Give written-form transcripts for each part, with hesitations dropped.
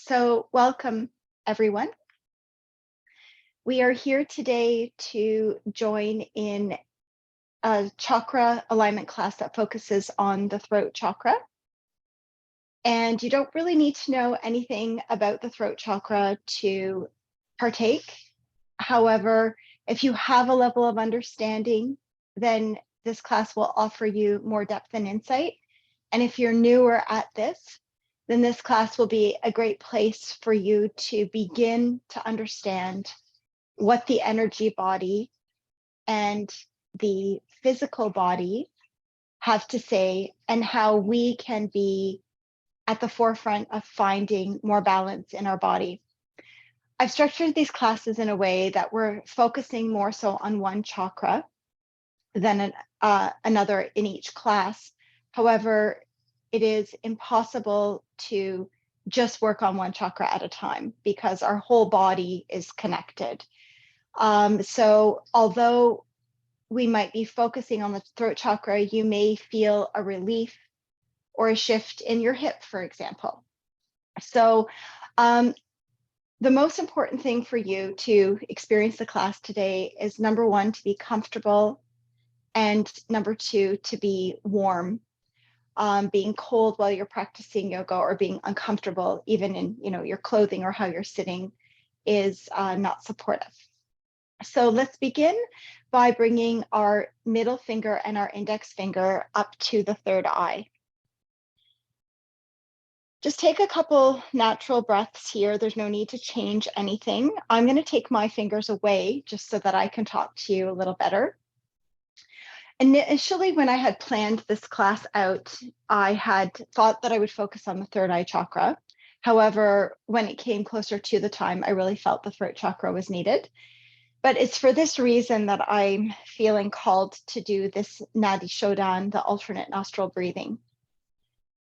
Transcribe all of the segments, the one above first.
So welcome, everyone. We are here today to join in a chakra alignment class that focuses on the throat chakra. And you don't really need to know anything about the throat chakra to partake. However, if you have a level of understanding, then this class will offer you more depth and insight. And if you're newer at this, then this class will be a great place for you to begin to understand what the energy body and the physical body have to say and how we can be at the forefront of finding more balance in our body. I've structured these classes in a way that we're focusing more so on one chakra than another in each class. However, it is impossible to just work on one chakra at a time because our whole body is connected. So although we might be focusing on the throat chakra, you may feel a relief or a shift in your hip, for example. So the most important thing for you to experience the class today is number one, to be comfortable, and number two, to be warm. Being cold while you're practicing yoga or being uncomfortable, even in your clothing or how you're sitting, is not supportive. So let's begin by bringing our middle finger and our index finger up to the third eye. Just take a couple natural breaths here. There's no need to change anything. I'm going to take my fingers away just so that I can talk to you a little better. Initially, when I had planned this class out, I had thought that I would focus on the third eye chakra. However, when it came closer to the time, I really felt the throat chakra was needed. But it's for this reason that I'm feeling called to do this Nadi Shodan, the alternate nostril breathing.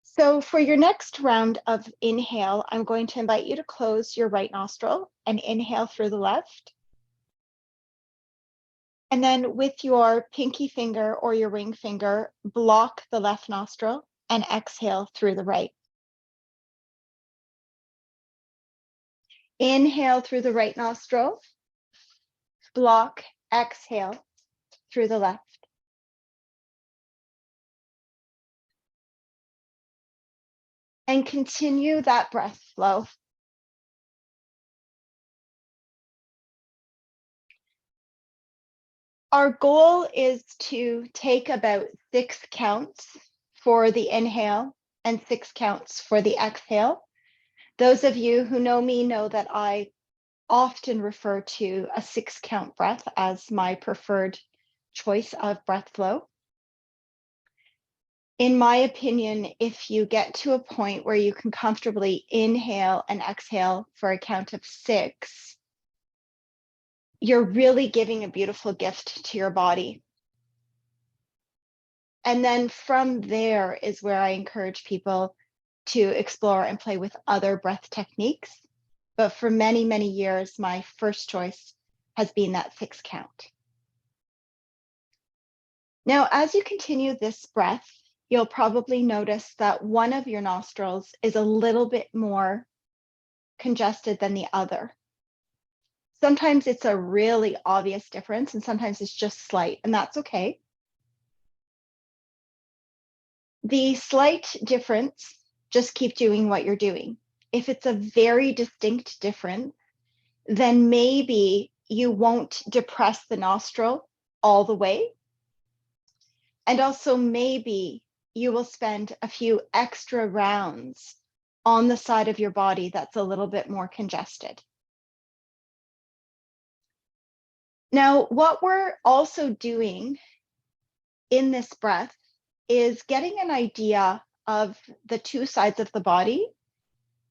So for your next round of inhale, I'm going to invite you to close your right nostril and inhale through the left. And then with your pinky finger or your ring finger, block the left nostril and exhale through the right. Inhale through the right nostril, block, exhale through the left. And continue that breath flow. Our goal is to take about 6 counts for the inhale and 6 counts for the exhale. Those of you who know me know that I often refer to a 6 count breath as my preferred choice of breath flow. In my opinion, if you get to a point where you can comfortably inhale and exhale for a count of 6, you're really giving a beautiful gift to your body. And then from there is where I encourage people to explore and play with other breath techniques. But for many, many years, my first choice has been that 6 count. Now, as you continue this breath, you'll probably notice that one of your nostrils is a little bit more congested than the other. Sometimes it's a really obvious difference, and sometimes it's just slight, and that's okay. The slight difference, just keep doing what you're doing. If it's a very distinct difference, then maybe you won't depress the nostril all the way. And also maybe you will spend a few extra rounds on the side of your body that's a little bit more congested. Now, what we're also doing in this breath is getting an idea of the two sides of the body,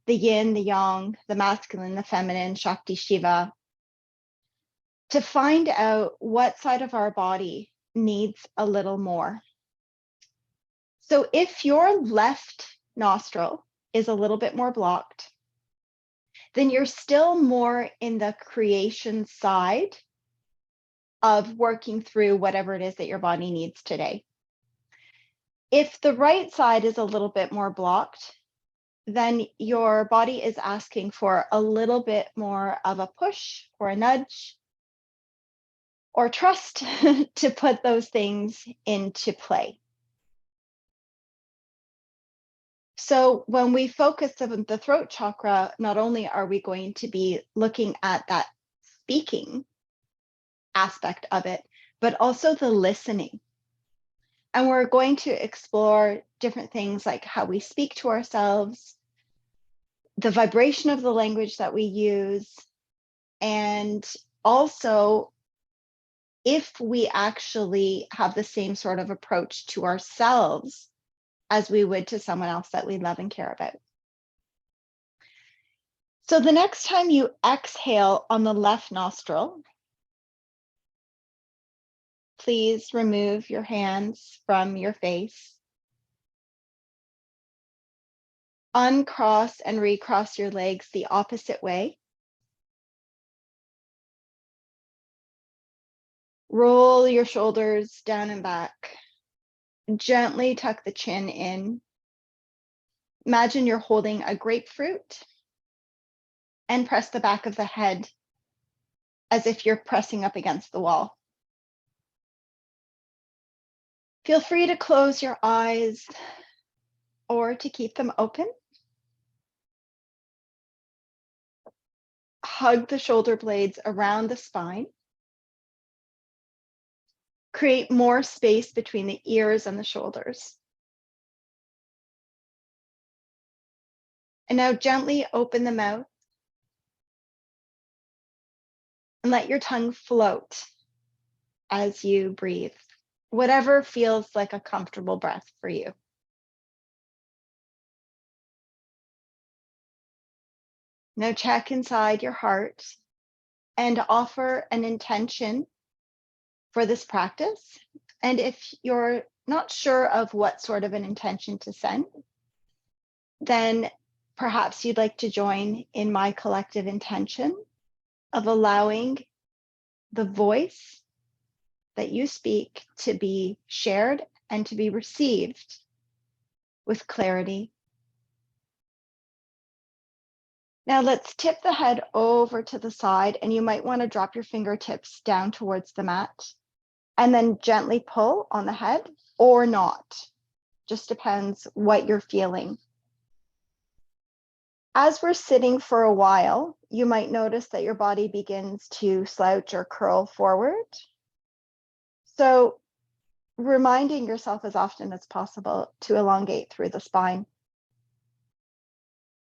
the yin, the yang, the masculine, the feminine, Shakti, Shiva, to find out what side of our body needs a little more. So if your left nostril is a little bit more blocked, then you're still more in the creation side of working through whatever it is that your body needs today. If the right side is a little bit more blocked, then your body is asking for a little bit more of a push or a nudge or trust to put those things into play. So when we focus on the throat chakra, not only are we going to be looking at that speaking aspect of it, but also the listening. And we're going to explore different things like how we speak to ourselves, the vibration of the language that we use, and also if we actually have the same sort of approach to ourselves as we would to someone else that we love and care about. So the next time you exhale on the left nostril, please remove your hands from your face. Uncross and recross your legs the opposite way. Roll your shoulders down and back. Gently tuck the chin in. Imagine you're holding a grapefruit and press the back of the head as if you're pressing up against the wall. Feel free to close your eyes or to keep them open. Hug the shoulder blades around the spine. Create more space between the ears and the shoulders. And now gently open the mouth and let your tongue float as you breathe, whatever feels like a comfortable breath for you. Now check inside your heart and offer an intention for this practice. And if you're not sure of what sort of an intention to send, then perhaps you'd like to join in my collective intention of allowing the voice that you speak to be shared and to be received with clarity. Now let's tip the head over to the side, and you might want to drop your fingertips down towards the mat and then gently pull on the head or not. Just depends what you're feeling. As we're sitting for a while, you might notice that your body begins to slouch or curl forward. So reminding yourself as often as possible to elongate through the spine.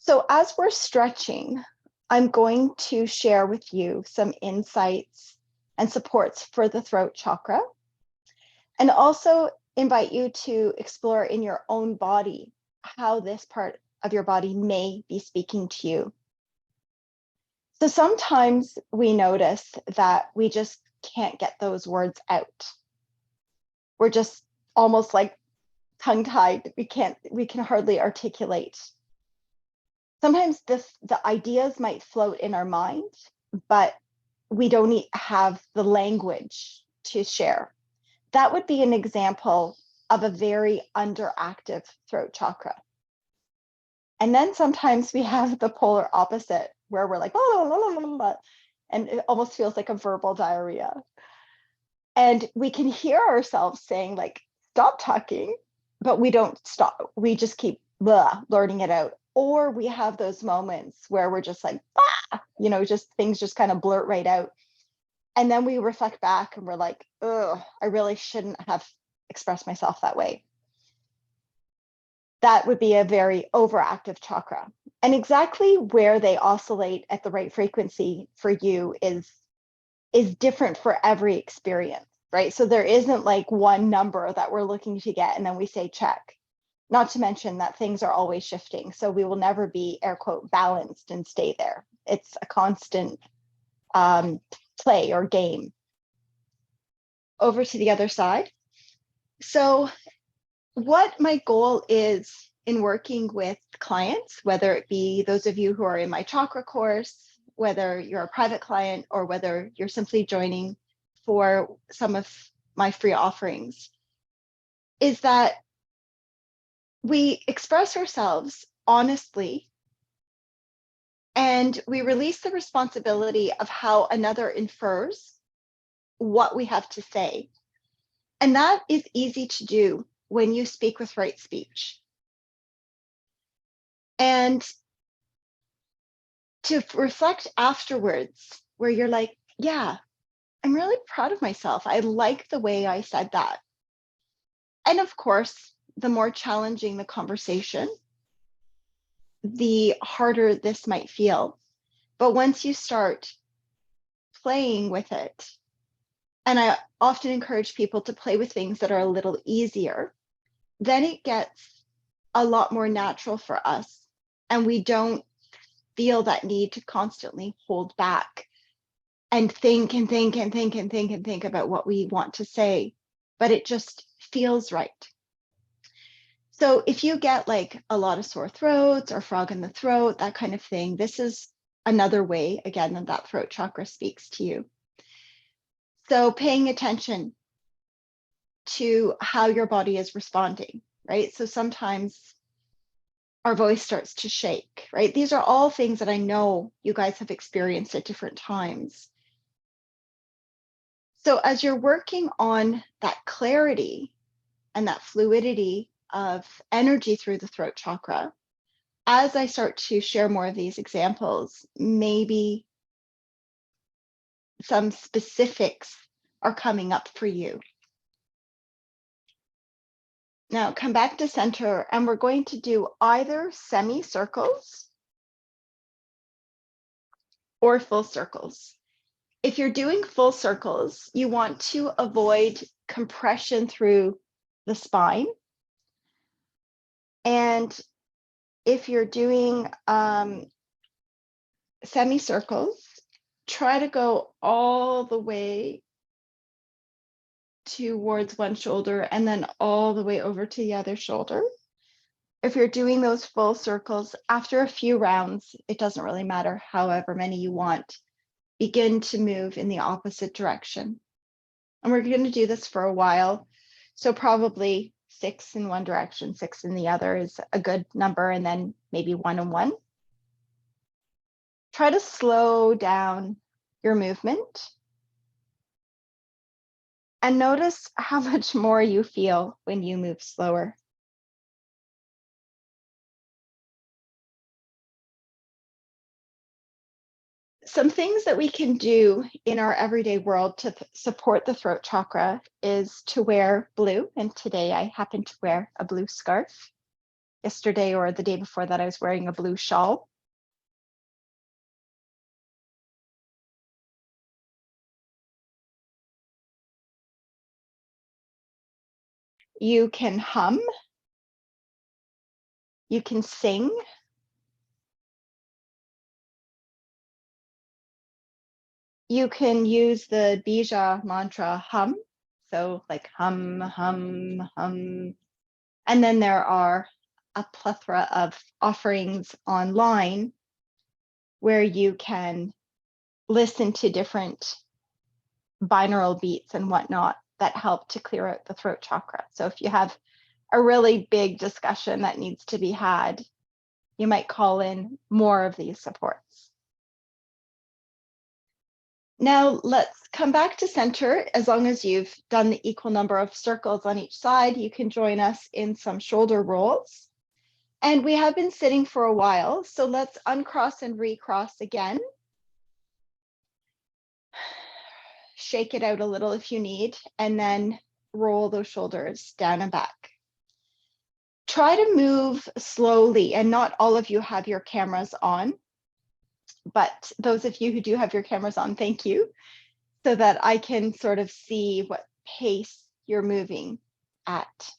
So as we're stretching, I'm going to share with you some insights and supports for the throat chakra, and also invite you to explore in your own body how this part of your body may be speaking to you. So sometimes we notice that we just can't get those words out. We're just almost like tongue-tied. We can hardly articulate. Sometimes the ideas might float in our mind, but we don't have the language to share. That would be an example of a very underactive throat chakra. And then sometimes we have the polar opposite where we're like, oh, and it almost feels like a verbal diarrhea. And we can hear ourselves saying like, stop talking, but we don't stop. We just keep blurting it out. Or we have those moments where we're just like, just things just kind of blurt right out. And then we reflect back and we're like, oh, I really shouldn't have expressed myself that way. That would be a very overactive chakra. And exactly where they oscillate at the right frequency for you is different for every experience, right? So there isn't like one number that we're looking to get and then we say check. Not to mention that things are always shifting. So we will never be, air quote, balanced and stay there. It's a constant play or game. Over to the other side. So what my goal is in working with clients, whether it be those of you who are in my chakra course, whether you're a private client, or whether you're simply joining for some of my free offerings, is that we express ourselves honestly, and we release the responsibility of how another infers what we have to say. And that is easy to do when you speak with right speech. And to reflect afterwards, where you're like, yeah, I'm really proud of myself. I like the way I said that. And of course, the more challenging the conversation, the harder this might feel. But once you start playing with it, and I often encourage people to play with things that are a little easier, then it gets a lot more natural for us. And we don't feel that need to constantly hold back and think and think and think and think and think about what we want to say, but it just feels right. So if you get like a lot of sore throats or frog in the throat, that kind of thing, this is another way, again, that throat chakra speaks to you. So paying attention to how your body is responding, right? So sometimes our voice starts to shake, right? These are all things that I know you guys have experienced at different times. So as you're working on that clarity and that fluidity of energy through the throat chakra, as I start to share more of these examples, maybe some specifics are coming up for you. Now come back to center, and we're going to do either semicircles or full circles. If you're doing full circles, you want to avoid compression through the spine. And if you're doing semicircles, try to go all the way towards one shoulder and then all the way over to the other shoulder. If you're doing those full circles, after a few rounds, it doesn't really matter however many you want, begin to move in the opposite direction. And we're going to do this for a while. So probably 6 in one direction, 6 in the other is a good number, and then maybe 1 and 1. Try to slow down your movement and notice how much more you feel when you move slower. Some things that we can do in our everyday world to support the throat chakra is to wear blue. And today I happen to wear a blue scarf. Yesterday or the day before that, I was wearing a blue shawl. You can hum. You can sing. You can use the Bija mantra hum. So like hum, hum, hum. And then there are a plethora of offerings online where you can listen to different binaural beats and whatnot that help to clear out the throat chakra. So if you have a really big discussion that needs to be had, you might call in more of these supports. Now let's come back to center. As long as you've done the equal number of circles on each side, you can join us in some shoulder rolls. And we have been sitting for a while, so let's uncross and recross again. Shake it out a little if you need, and then roll those shoulders down and back. Try to move slowly, and not all of you have your cameras on, but those of you who do have your cameras on, thank you, so that I can sort of see what pace you're moving at.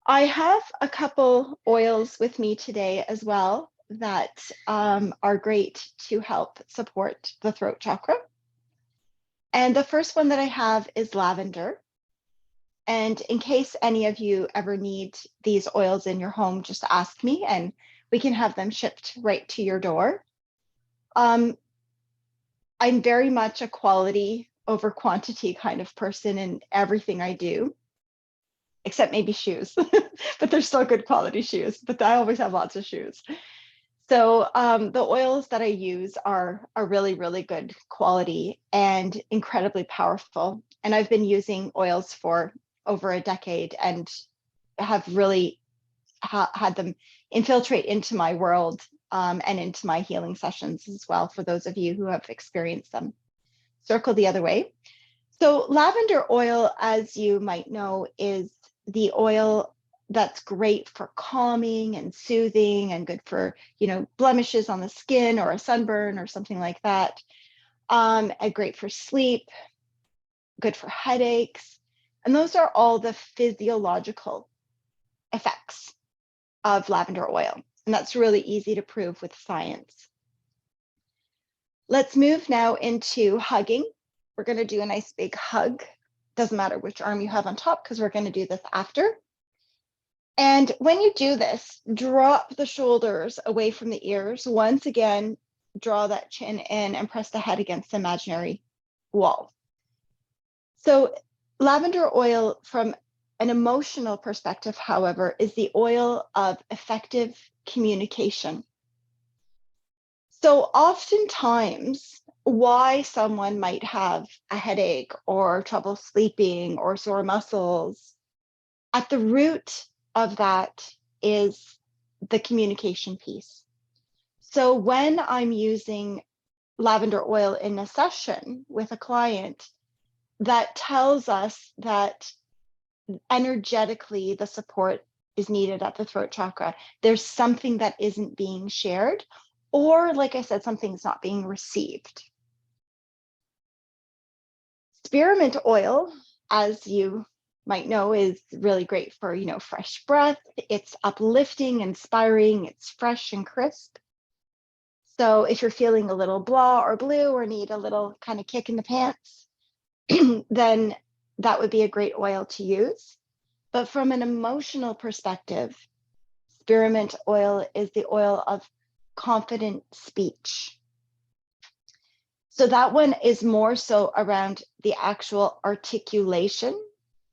I have a couple oils with me today as well that are great to help support the throat chakra. And the first one that I have is lavender. And in case any of you ever need these oils in your home, just ask me and we can have them shipped right to your door. I'm very much a quality over quantity kind of person in everything I do. except maybe shoes, but they're still good quality shoes, but I always have lots of shoes. So the oils that I use are really, really good quality and incredibly powerful. And I've been using oils for over a decade and have really had them infiltrate into my world and into my healing sessions as well, for those of you who have experienced them. Circle the other way. So lavender oil, as you might know, is the oil that's great for calming and soothing and good for, blemishes on the skin or a sunburn or something like that. And great for sleep, good for headaches. And those are all the physiological effects of lavender oil. And that's really easy to prove with science. Let's move now into hugging. We're going to do a nice big hug. Doesn't matter which arm you have on top, because we're going to do this after. And when you do this, drop the shoulders away from the ears. Once again, draw that chin in and press the head against the imaginary wall. So lavender oil, from an emotional perspective, however, is the oil of effective communication. So oftentimes, why someone might have a headache or trouble sleeping or sore muscles, at the root of that is the communication piece. So when I'm using lavender oil in a session with a client, that tells us that energetically the support is needed at the throat chakra. There's something that isn't being shared, or like I said, something's not being received. Spearmint oil, as you might know, is really great for, fresh breath. It's uplifting, inspiring, it's fresh and crisp. So if you're feeling a little blah or blue or need a little kind of kick in the pants, then that would be a great oil to use. But from an emotional perspective, spearmint oil is the oil of confident speech. So that one is more so around the actual articulation,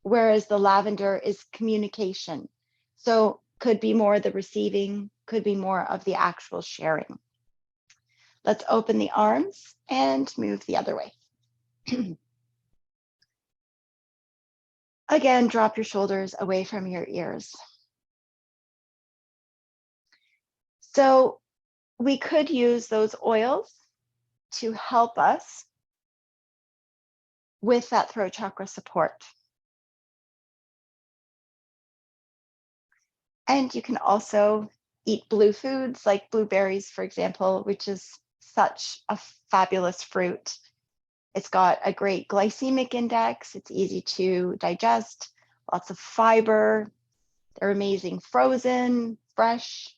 whereas the lavender is communication. So could be more the receiving, could be more of the actual sharing. Let's open the arms and move the other way. Again, drop your shoulders away from your ears. So we could use those oils to help us with that throat chakra support. And you can also eat blue foods like blueberries, for example, which is such a fabulous fruit. It's got a great glycemic index. It's easy to digest, lots of fiber. They're amazing frozen, fresh.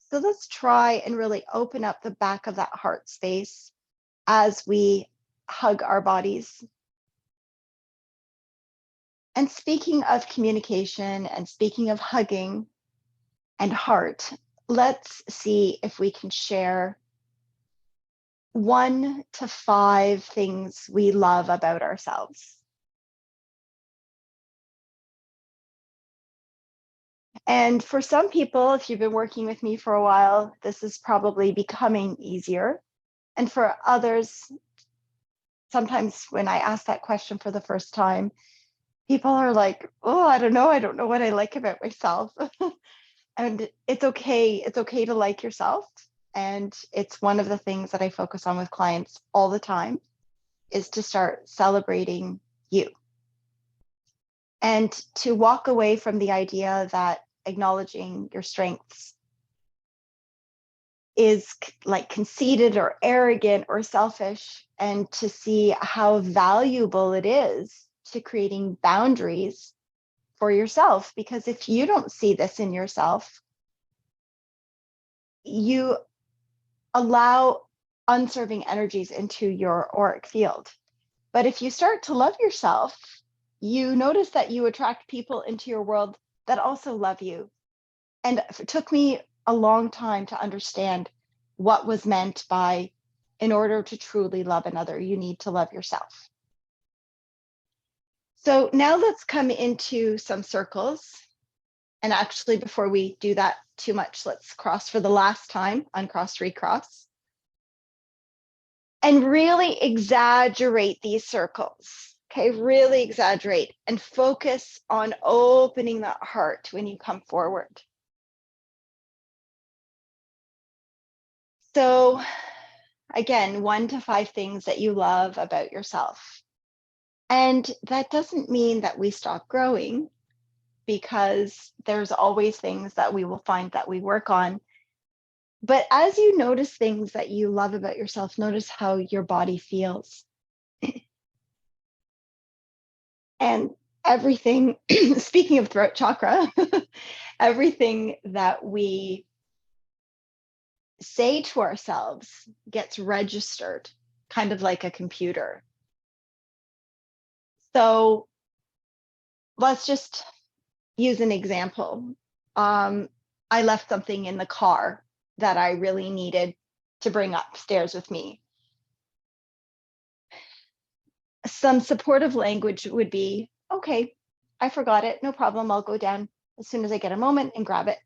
So let's try and really open up the back of that heart space as we hug our bodies. And speaking of communication and speaking of hugging and heart, let's see if we can share 1 to 5 things we love about ourselves. And for some people, if you've been working with me for a while, this is probably becoming easier. And for others, sometimes when I ask that question for the first time, people are like, oh, I don't know what I like about myself. And it's okay to like yourself. And it's one of the things that I focus on with clients all the time, is to start celebrating you. And to walk away from the idea that acknowledging your strengths is like conceited or arrogant or selfish, and to see how valuable it is to creating boundaries for yourself. Because if you don't see this in yourself, you allow unserving energies into your auric field. But if you start to love yourself, you notice that you attract people into your world that also love you. And it took me a long time to understand what was meant by, in order to truly love another, you need to love yourself. So now let's come into some circles. And actually, before we do that too much, let's cross for the last time, uncross, recross. And really exaggerate these circles. Okay, really exaggerate and focus on opening that heart when you come forward. So again, 1 to 5 things that you love about yourself. And that doesn't mean that we stop growing, because there's always things that we will find that we work on. But as you notice things that you love about yourself, notice how your body feels. And everything, speaking of throat chakra, everything that we say to ourselves gets registered, kind of like a computer. So let's just use an example. I left something in the car that I really needed to bring upstairs with me. Some supportive language would be, okay, I forgot it, no problem, I'll go down as soon as I get a moment and grab it.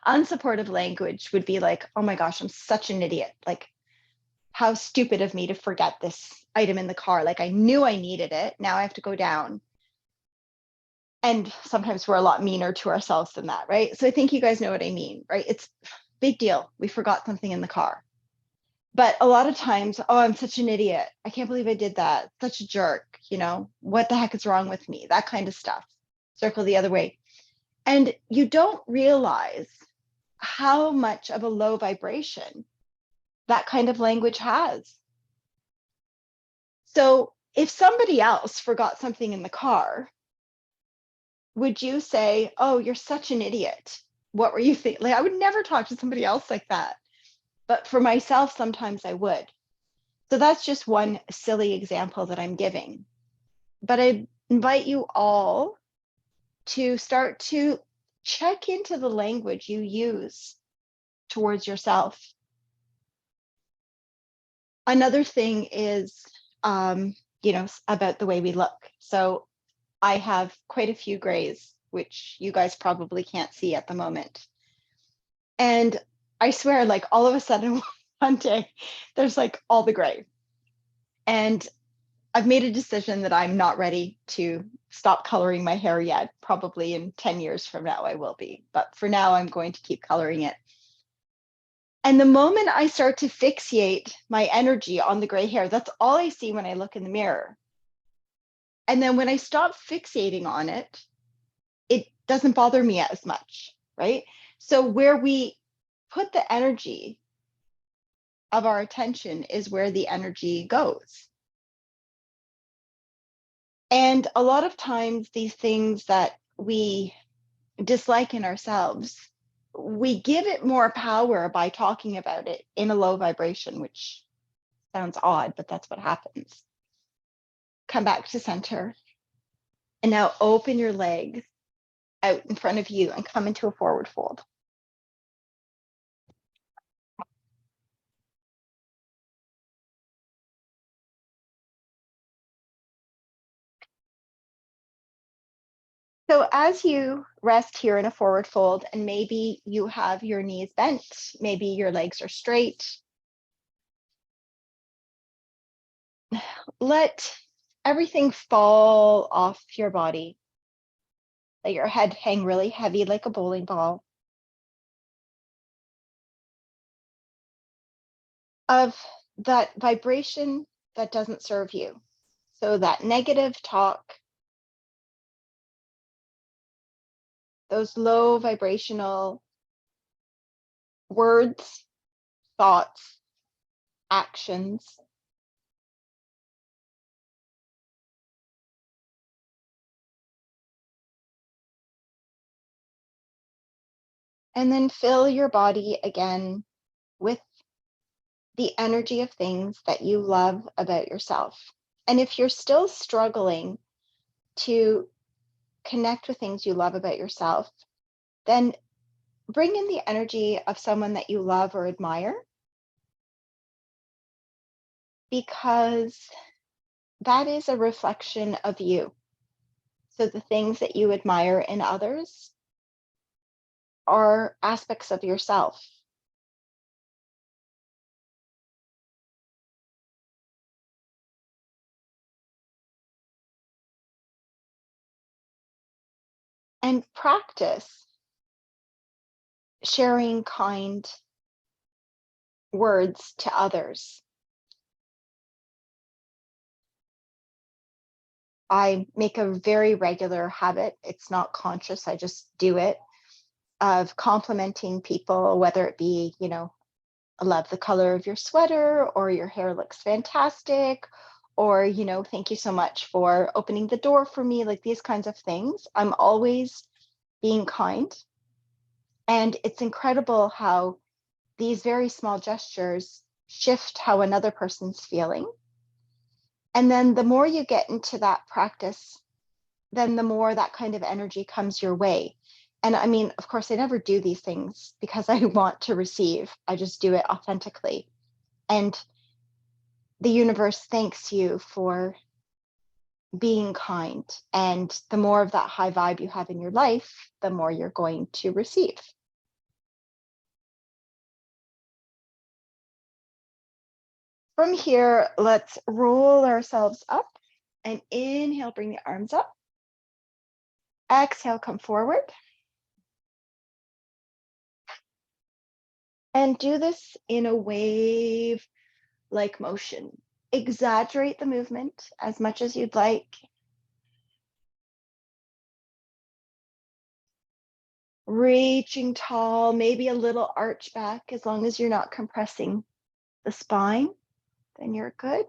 Unsupportive language would be like, oh my gosh, I'm such an idiot. Like, how stupid of me to forget this item in the car. Like, I knew I needed it, now I have to go down. And sometimes we're a lot meaner to ourselves than that, right? So I think you guys know what I mean, right? It's big deal. We forgot something in the car. But a lot of times, oh, I'm such an idiot. I can't believe I did that. Such a jerk. You know, what the heck is wrong with me? That kind of stuff. Circle the other way. And you don't realize how much of a low vibration that kind of language has. So if somebody else forgot something in the car, would you say, oh, you're such an idiot? What were you thinking? Like, I would never talk to somebody else like that. But for myself, sometimes I would. So that's just one silly example that I'm giving. But I invite you all to start to check into the language you use towards yourself. Another thing is, about the way we look. So I have quite a few grays, which you guys probably can't see at the moment. And I swear, like, all of a sudden one day, there's like all the gray. And I've made a decision that I'm not ready to stop coloring my hair yet. Probably in 10 years from now, I will be. But for now, I'm going to keep coloring it. And the moment I start to fixate my energy on the gray hair, that's all I see when I look in the mirror. And then when I stop fixating on it, it doesn't bother me as much, right? So where we put the energy of our attention is where the energy goes. And a lot of times, these things that we dislike in ourselves, we give it more power by talking about it in a low vibration, which sounds odd, but that's what happens. Come back to center. And now open your legs out in front of you and come into a forward fold. So as you rest here in a forward fold, and maybe you have your knees bent, maybe your legs are straight, let everything fall off your body. Let your head hang really heavy like a bowling ball. Of that vibration that doesn't serve you. So that negative talk, those low vibrational words, thoughts, actions. And then fill your body again with the energy of things that you love about yourself. And if you're still struggling to connect with things you love about yourself, then bring in the energy of someone that you love or admire, because that is a reflection of you. So the things that you admire in others are aspects of yourself. And practice sharing kind words to others. I make a very regular habit, it's not conscious, I just do it, of complimenting people, whether it be, I love the color of your sweater, or your hair looks fantastic, or, thank you so much for opening the door for me, like these kinds of things. I'm always being kind. And it's incredible how these very small gestures shift how another person's feeling. And then the more you get into that practice, then the more that kind of energy comes your way. And I mean, of course, I never do these things because I want to receive. I just do it authentically. And the universe thanks you for being kind. And the more of that high vibe you have in your life, the more you're going to receive. From here, let's roll ourselves up and inhale, bring the arms up. Exhale, come forward. And do this in a wave-like motion. Exaggerate the movement as much as you'd like. Reaching tall, maybe a little arch back, as long as you're not compressing the spine, then you're good.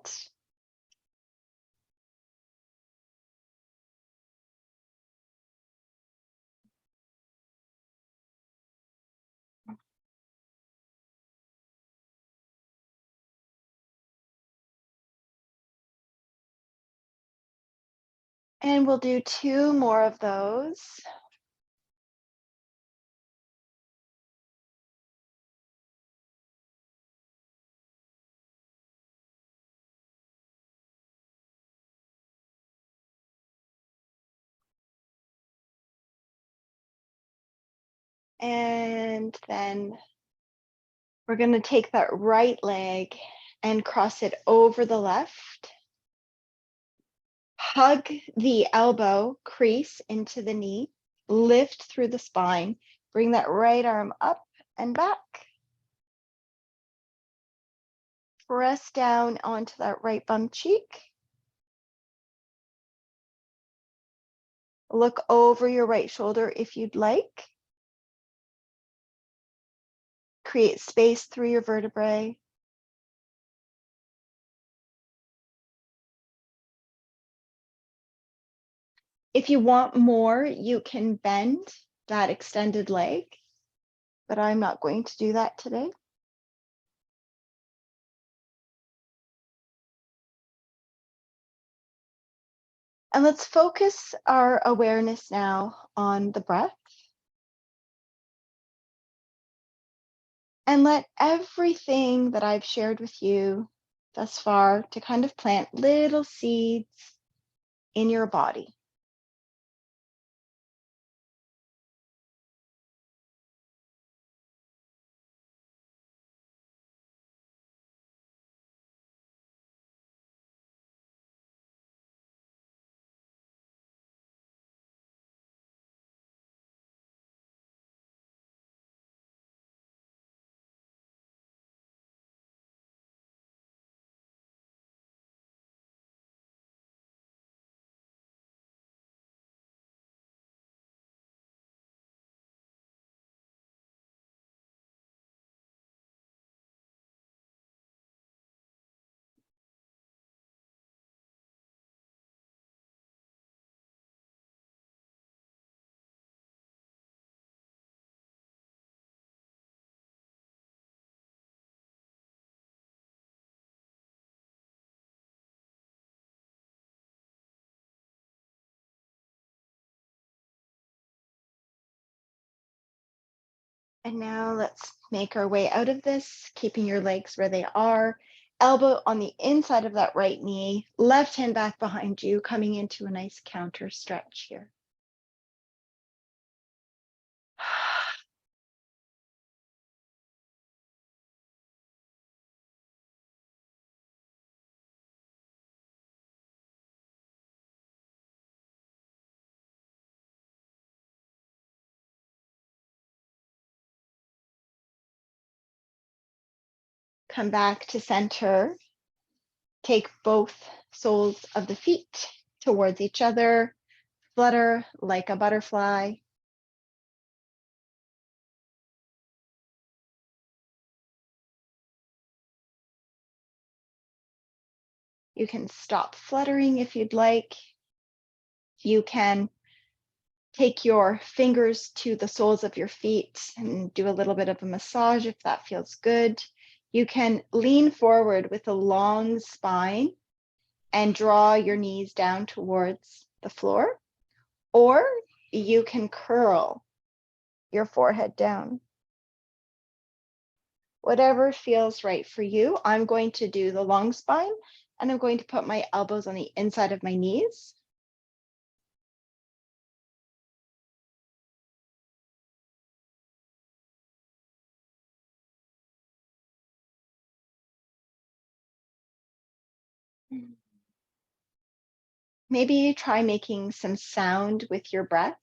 And we'll do 2 more of those. And then we're going to take that right leg and cross it over the left. Hug the elbow crease into the knee, lift through the spine, bring that right arm up and back. Press down onto that right bum cheek. Look over your right shoulder if you'd like. Create space through your vertebrae. If you want more, you can bend that extended leg, but I'm not going to do that today. And let's focus our awareness now on the breath. And let everything that I've shared with you thus far to kind of plant little seeds in your body. And now let's make our way out of this, keeping your legs where they are. Elbow on the inside of that right knee, left hand back behind you, coming into a nice counter stretch here. Come back to center. Take both soles of the feet towards each other. Flutter like a butterfly. You can stop fluttering if you'd like. You can take your fingers to the soles of your feet and do a little bit of a massage if that feels good. You can lean forward with a long spine and draw your knees down towards the floor, or you can curl your forehead down. Whatever feels right for you. I'm going to do the long spine, and I'm going to put my elbows on the inside of my knees. Maybe try making some sound with your breath,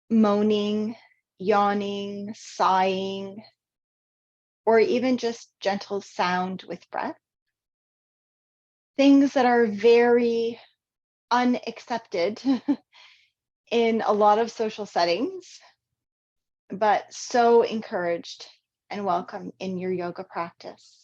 moaning, yawning, sighing, or even just gentle sound with breath. Things that are very unaccepted in a lot of social settings, but so encouraged and welcome in your yoga practice.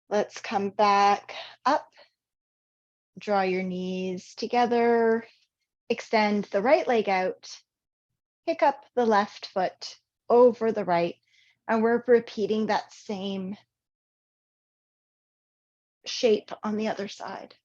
Let's come back up, draw your knees together, extend the right leg out, pick up the left foot over the right, and we're repeating that same shape on the other side.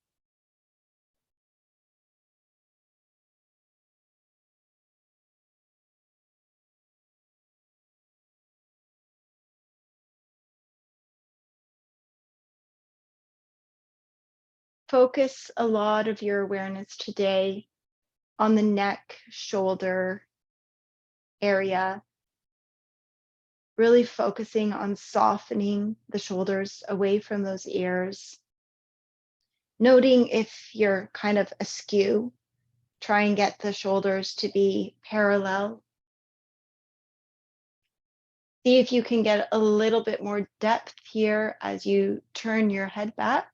Focus a lot of your awareness today on the neck, shoulder area, really focusing on softening the shoulders away from those ears. Noting if you're kind of askew, try and get the shoulders to be parallel. See if you can get a little bit more depth here as you turn your head back.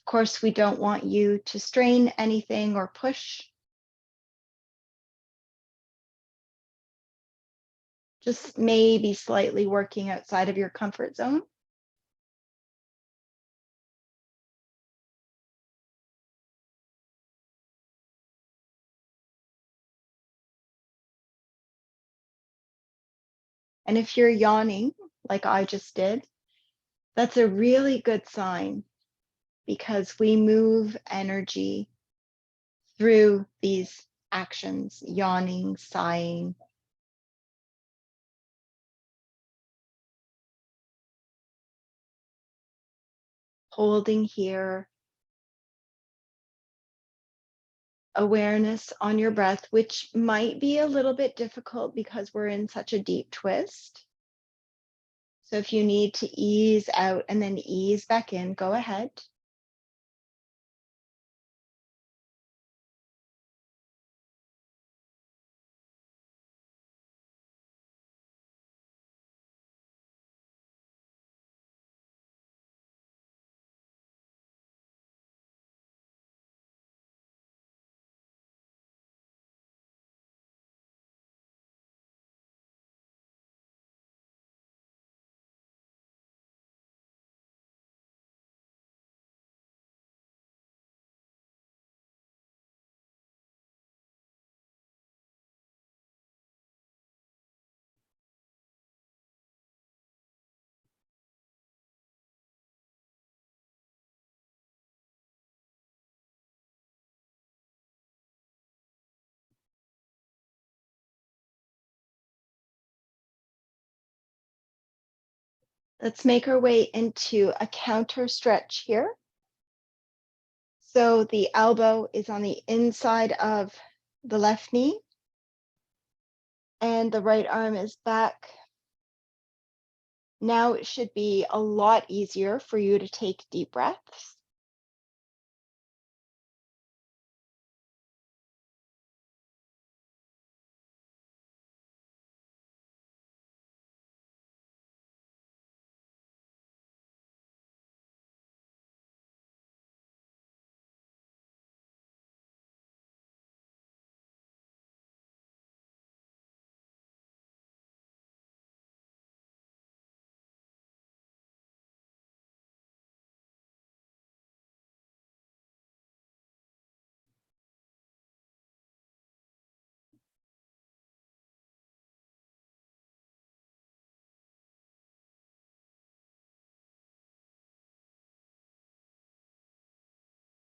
Of course, we don't want you to strain anything or push. Just maybe slightly working outside of your comfort zone. And if you're yawning, like I just did, that's a really good sign because we move energy through these actions, yawning, sighing. Holding here. Awareness on your breath, which might be a little bit difficult because we're in such a deep twist. So if you need to ease out and then ease back in, go ahead. Let's make our way into a counter stretch here. So the elbow is on the inside of the left knee and the right arm is back. Now it should be a lot easier for you to take deep breaths.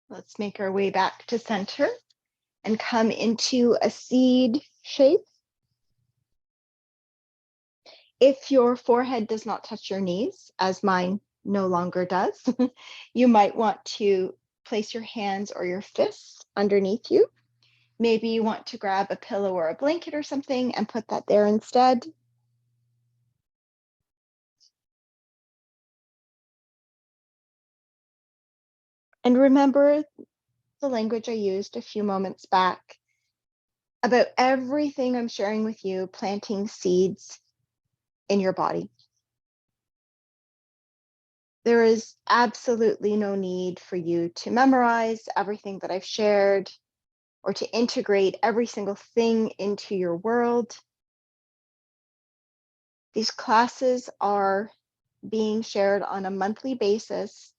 Let's make our way back to center and come into a seed shape. If your forehead does not touch your knees, as mine no longer does, you might want to place your hands or your fists underneath you. Maybe you want to grab a pillow or a blanket or something and put that there instead. And remember the language I used a few moments back about everything I'm sharing with you, planting seeds in your body. There is absolutely no need for you to memorize everything that I've shared or to integrate every single thing into your world. These classes are being shared on a monthly basis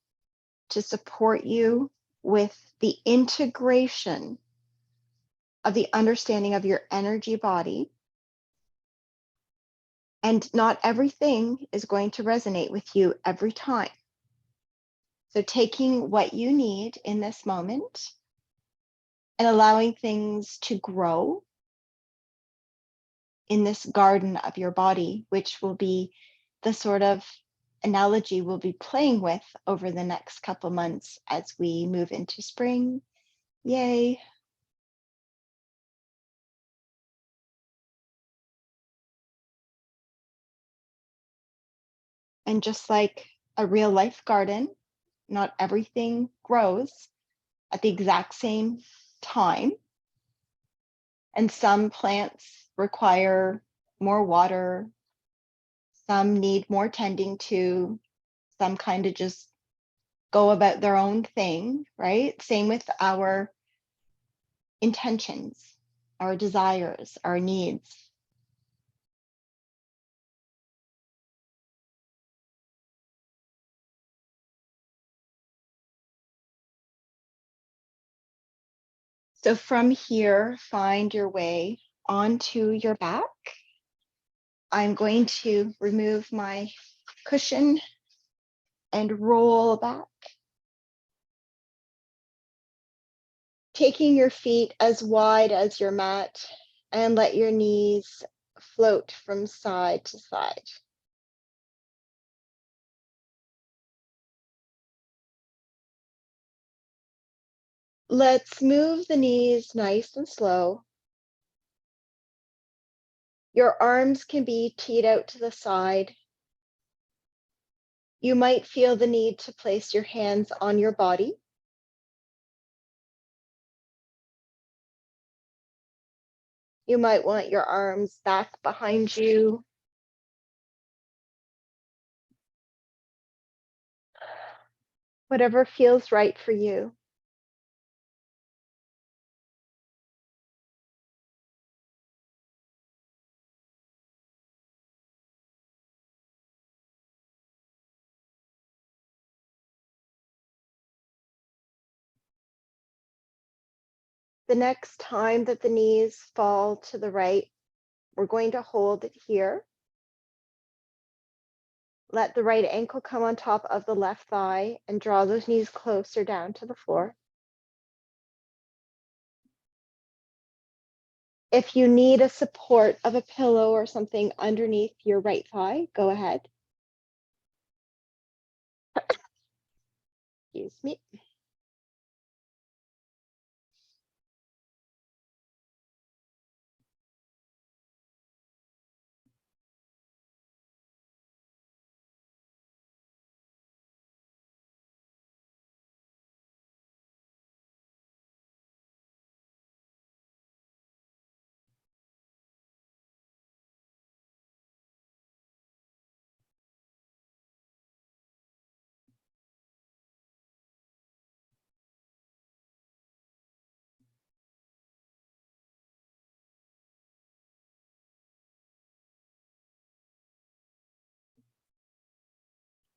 to support you with the integration of the understanding of your energy body. And not everything is going to resonate with you every time. So taking what you need in this moment and allowing things to grow in this garden of your body, which will be the sort of analogy we'll be playing with over the next couple months as we move into spring. Yay. And just like a real life garden, not everything grows at the exact same time. And some plants require more water, some need more tending to, some kind of just go about their own thing, right? Same with our intentions, our desires, our needs. So from here, find your way onto your back. I'm going to remove my cushion and roll back. Taking your feet as wide as your mat and let your knees float from side to side. Let's move the knees nice and slow. Your arms can be teed out to the side. You might feel the need to place your hands on your body. You might want your arms back behind you. Whatever feels right for you. The next time that the knees fall to the right, we're going to hold it here. Let the right ankle come on top of the left thigh and draw those knees closer down to the floor. If you need a support of a pillow or something underneath your right thigh, go ahead. Excuse me.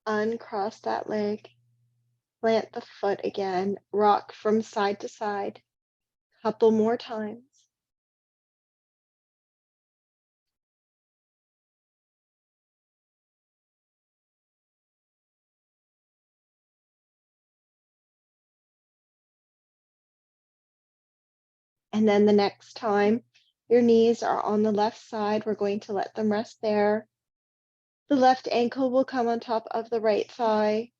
Uncross that leg, plant the foot again, rock from side to side, couple more times. And then the next time your knees are on the left side, we're going to let them rest there. The left ankle will come on top of the right thigh.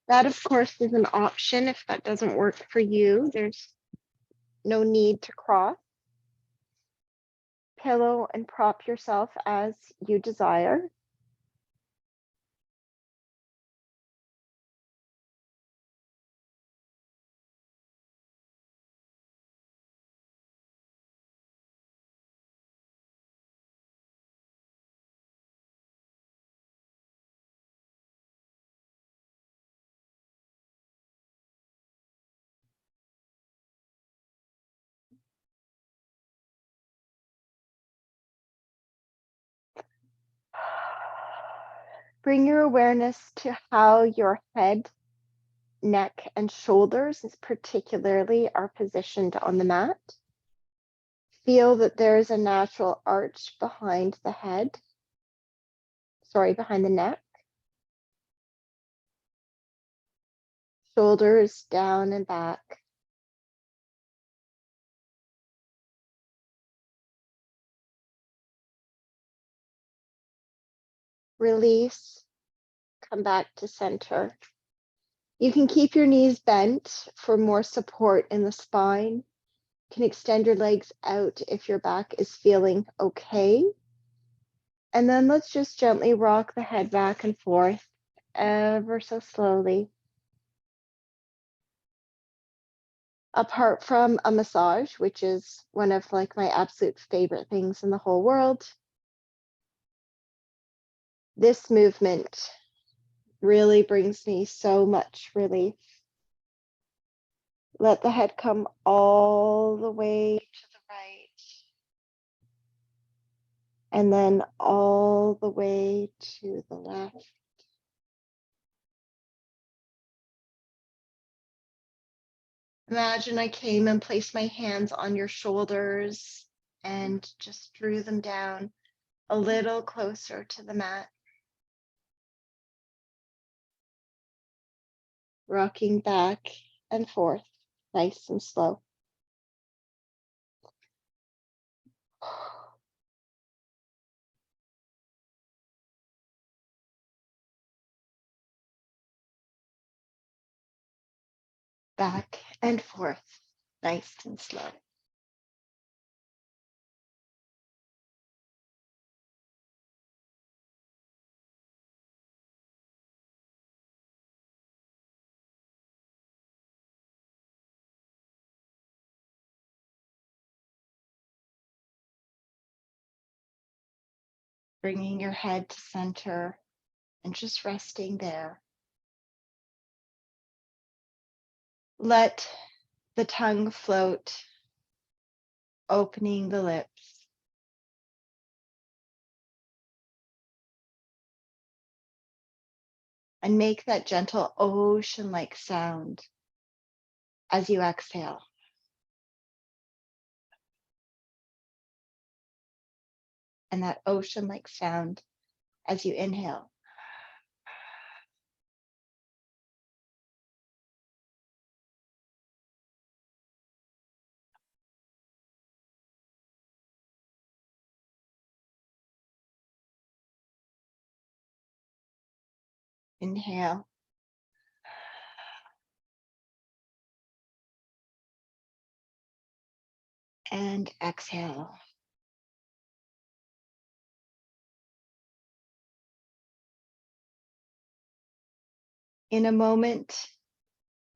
That, of course, is an option if that doesn't work for you. There's no need to cross. Pillow and prop yourself as you desire. Bring your awareness to how your head, neck, and shoulders, particularly, are positioned on the mat. Feel that there is a natural arch behind the head, behind the neck. Shoulders down and back. Release, come back to center. You can keep your knees bent for more support in the spine. You can extend your legs out if your back is feeling okay. And then let's just gently rock the head back and forth ever so slowly. Apart from a massage, which is one of my absolute favorite things in the whole world, this movement really brings me so much relief. Let the head come all the way to the right, and then all the way to the left. Imagine I came and placed my hands on your shoulders and just drew them down a little closer to the mat. Rocking back and forth, nice and slow. Back and forth, nice and slow. Bringing your head to center and just resting there. Let the tongue float, opening the lips. And make that gentle ocean-like sound as you exhale. And that ocean-like sound as you inhale. Inhale. And exhale. In a moment,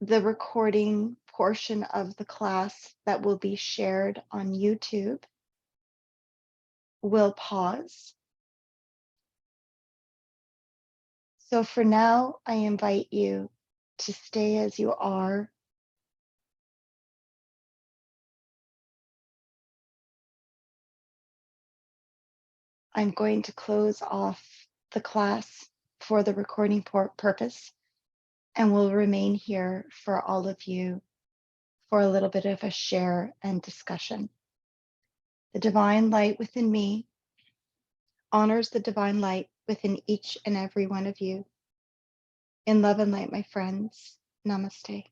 the recording portion of the class that will be shared on YouTube will pause. So for now, I invite you to stay as you are. I'm going to close off the class for the recording purpose, and will remain here for all of you for a little bit of a share and discussion. The divine light within me honors the divine light within each and every one of you. In love and light, my friends. Namaste.